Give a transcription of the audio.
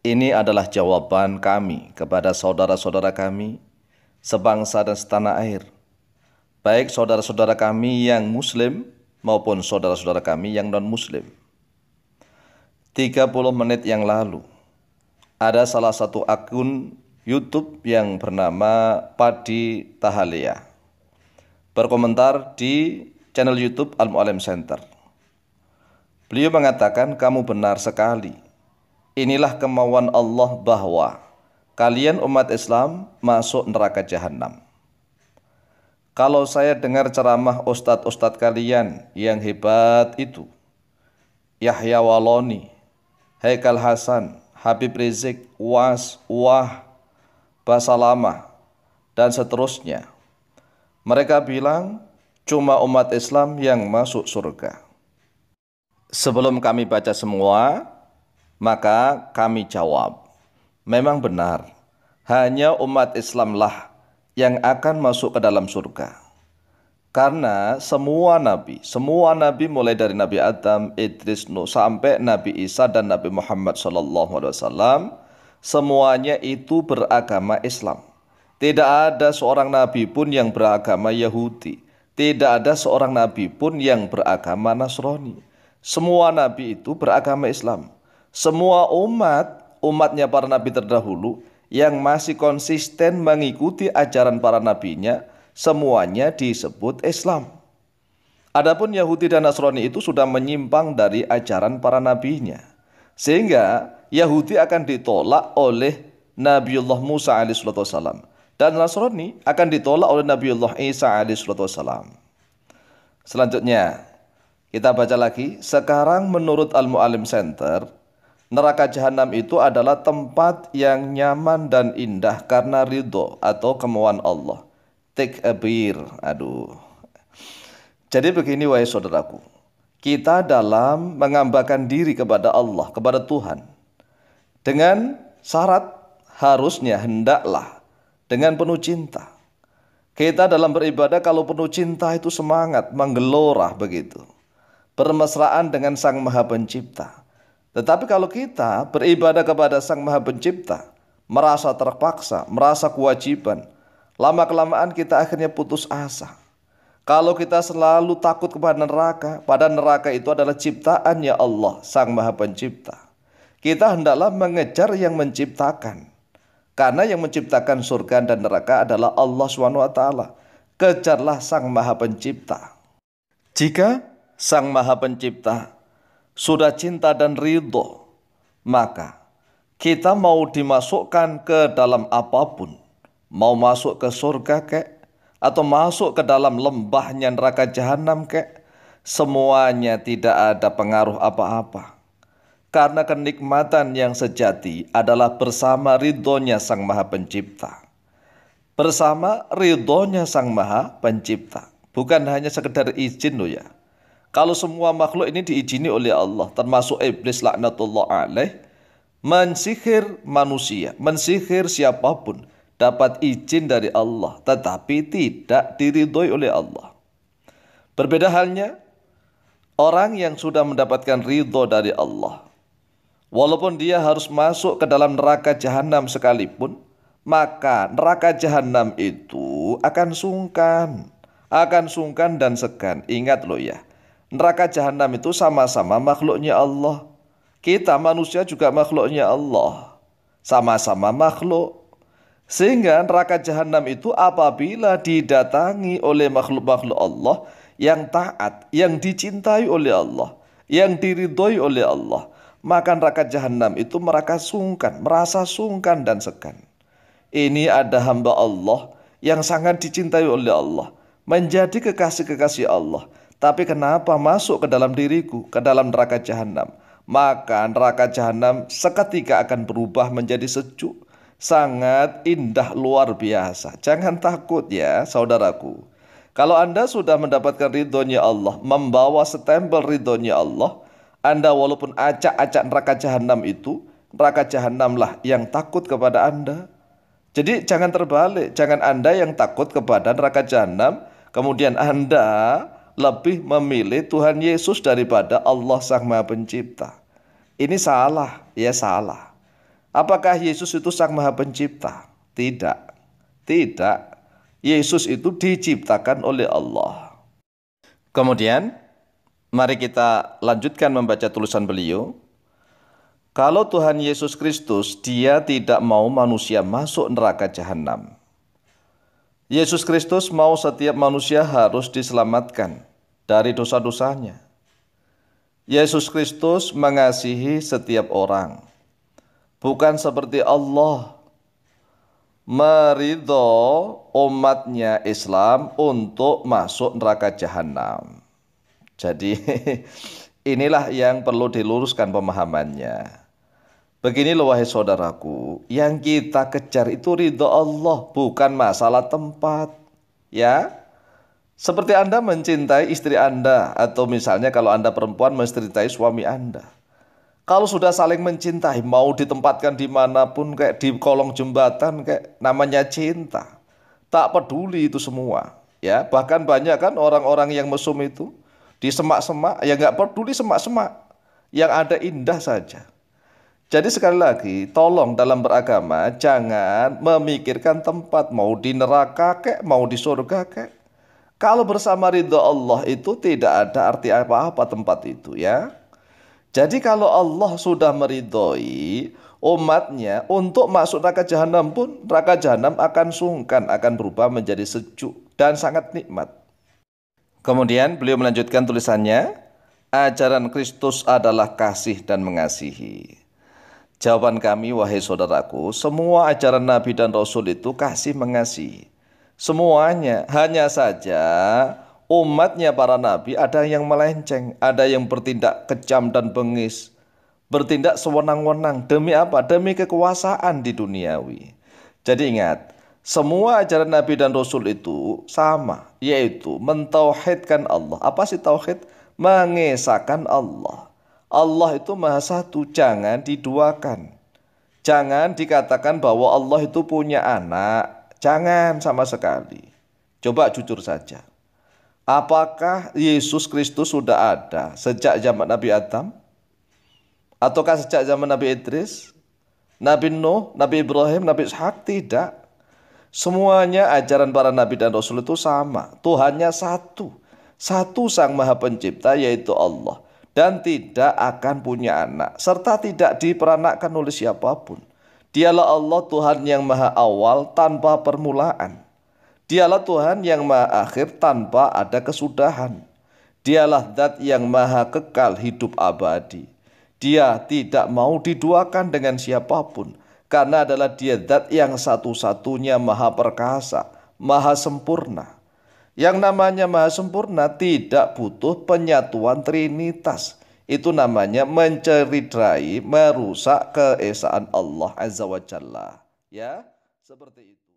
Ini adalah jawaban kami kepada saudara-saudara kami sebangsa dan setanah air, baik saudara-saudara kami yang muslim maupun saudara-saudara kami yang non-muslim. 30 menit yang lalu, ada salah satu akun YouTube yang bernama Padi Tahalia berkomentar di channel YouTube Al-Mu'alim Center. Beliau mengatakan, kamu benar sekali. Inilah kemauan Allah bahwa kalian umat Islam masuk neraka jahanam. Kalau saya dengar ceramah ustadz-ustadz kalian yang hebat itu, Yahya Waloni, Haikal Hasan, Habib Rizik, Was, Wah, Basalamah, dan seterusnya. Mereka bilang cuma umat Islam yang masuk surga. Sebelum kami baca semua, maka kami jawab, memang benar, hanya umat Islamlah yang akan masuk ke dalam surga. Karena semua nabi mulai dari Nabi Adam, Idris, Nuh, sampai Nabi Isa dan Nabi Muhammad SAW, semuanya itu beragama Islam. Tidak ada seorang nabi pun yang beragama Yahudi. Tidak ada seorang nabi pun yang beragama Nasrani. Semua nabi itu beragama Islam. Semua umatnya para nabi terdahulu yang masih konsisten mengikuti ajaran para nabinya, semuanya disebut Islam. Adapun Yahudi dan Nasrani itu sudah menyimpang dari ajaran para nabinya, sehingga Yahudi akan ditolak oleh Nabiullah Musa alaihissalam dan Nasrani akan ditolak oleh Nabiullah Isa alaihissalam. Selanjutnya kita baca lagi. Sekarang menurut Al-Mu'alim Center, neraka jahanam itu adalah tempat yang nyaman dan indah karena ridho atau kemauan Allah. Takbir. Jadi begini wahai saudaraku, kita dalam menghambakan diri kepada Allah, kepada Tuhan, dengan syarat harusnya hendaklah dengan penuh cinta. Kita dalam beribadah kalau penuh cinta itu semangat, menggelora begitu, bermesraan dengan Sang Maha Pencipta. Tetapi kalau kita beribadah kepada Sang Maha Pencipta, merasa terpaksa, merasa kewajiban, lama-kelamaan kita akhirnya putus asa. Kalau kita selalu takut kepada neraka, pada neraka itu adalah ciptaannya Allah, Sang Maha Pencipta. Kita hendaklah mengejar yang menciptakan. Karena yang menciptakan surga dan neraka adalah Allah SWT. Kejarlah Sang Maha Pencipta. Jika Sang Maha Pencipta sudah cinta dan ridho, maka kita mau dimasukkan ke dalam apapun, mau masuk ke surga kek, atau masuk ke dalam lembahnya neraka jahanam kek, semuanya tidak ada pengaruh apa-apa. Karena kenikmatan yang sejati adalah bersama ridhonya Sang Maha Pencipta. Bersama ridhonya Sang Maha Pencipta. Bukan hanya sekedar izin loh ya. Kalau semua makhluk ini diizini oleh Allah, termasuk iblis laknatullah alaih, mensihir manusia, mensihir siapapun, dapat izin dari Allah, tetapi tidak diridhoi oleh Allah. Berbeda halnya orang yang sudah mendapatkan ridho dari Allah, walaupun dia harus masuk ke dalam neraka jahanam sekalipun, maka neraka jahanam itu akan sungkan dan segan. Ingat loh ya, neraka jahanam itu sama-sama makhluknya Allah. Kita manusia juga makhluknya Allah. Sama-sama makhluk. Sehingga neraka jahanam itu apabila didatangi oleh makhluk-makhluk Allah yang taat, yang dicintai oleh Allah, yang diridhoi oleh Allah, maka neraka jahanam itu merasa sungkan dan segan. Ini ada hamba Allah yang sangat dicintai oleh Allah, menjadi kekasih-kekasih Allah. Tapi kenapa masuk ke dalam diriku, ke dalam neraka jahanam? Maka neraka jahanam seketika akan berubah menjadi sejuk, sangat indah, luar biasa. Jangan takut ya saudaraku. Kalau Anda sudah mendapatkan ridhonya Allah, membawa stempel ridhonya Allah, Anda walaupun acak-acak neraka jahanam itu, neraka jahanamlah yang takut kepada Anda. Jadi jangan terbalik, jangan Anda yang takut kepada neraka jahanam, kemudian Anda lebih memilih Tuhan Yesus daripada Allah Sang Maha Pencipta. Ini salah, ya salah. Apakah Yesus itu Sang Maha Pencipta? Tidak. Tidak. Yesus itu diciptakan oleh Allah. Kemudian, mari kita lanjutkan membaca tulisan beliau. Kalau Tuhan Yesus Kristus, Dia tidak mau manusia masuk neraka jahanam. Yesus Kristus mau setiap manusia harus diselamatkan dari dosa-dosanya. Yesus Kristus mengasihi setiap orang. Bukan seperti Allah meridho umatnya Islam untuk masuk neraka jahanam. Jadi inilah yang perlu diluruskan pemahamannya. Begini loh wahai saudaraku, yang kita kejar itu ridho Allah, bukan masalah tempat. Ya, seperti Anda mencintai istri Anda, atau misalnya kalau Anda perempuan mencintai suami Anda. Kalau sudah saling mencintai, mau ditempatkan dimanapun, kayak di kolong jembatan, kayak namanya cinta. Tak peduli itu semua. Ya, bahkan banyak kan orang-orang yang mesum itu di semak-semak, ya nggak peduli semak-semak. Yang ada indah saja. Jadi sekali lagi, tolong dalam beragama jangan memikirkan tempat, mau di neraka kek, mau di surga kek. Kalau bersama ridho Allah itu tidak ada arti apa-apa tempat itu ya. Jadi kalau Allah sudah meridhoi umatnya untuk masuk neraka jahanam pun, neraka jahanam akan sungkan, akan berubah menjadi sejuk dan sangat nikmat. Kemudian beliau melanjutkan tulisannya, ajaran Kristus adalah kasih dan mengasihi. Jawaban kami wahai saudaraku, semua ajaran Nabi dan Rasul itu kasih mengasihi. Semuanya, hanya saja umatnya para nabi ada yang melenceng, ada yang bertindak kejam dan bengis, bertindak sewenang-wenang. Demi apa? Demi kekuasaan di duniawi. Jadi ingat, semua ajaran Nabi dan Rasul itu sama, yaitu mentauhidkan Allah. Apa sih tauhid? Mengesahkan Allah. Allah itu maha satu, jangan diduakan. Jangan dikatakan bahwa Allah itu punya anak. Jangan sama sekali. Coba jujur saja. Apakah Yesus Kristus sudah ada sejak zaman Nabi Adam? Ataukah sejak zaman Nabi Idris? Nabi Nuh, Nabi Ibrahim, Nabi Ishak? Tidak. Semuanya ajaran para Nabi dan Rasul itu sama. Tuhannya satu. Satu Sang Maha Pencipta yaitu Allah. Dan tidak akan punya anak. Serta tidak diperanakkan oleh siapapun. Dialah Allah Tuhan yang maha awal tanpa permulaan. Dialah Tuhan yang maha akhir tanpa ada kesudahan. Dialah Zat yang maha kekal hidup abadi. Dia tidak mau diduakan dengan siapapun. Karena adalah Dia Zat yang satu-satunya maha perkasa, maha sempurna. Yang namanya maha sempurna tidak butuh penyatuan trinitas. Itu namanya mencederai, merusak keesaan Allah Azza wa Jalla. Ya, seperti itu.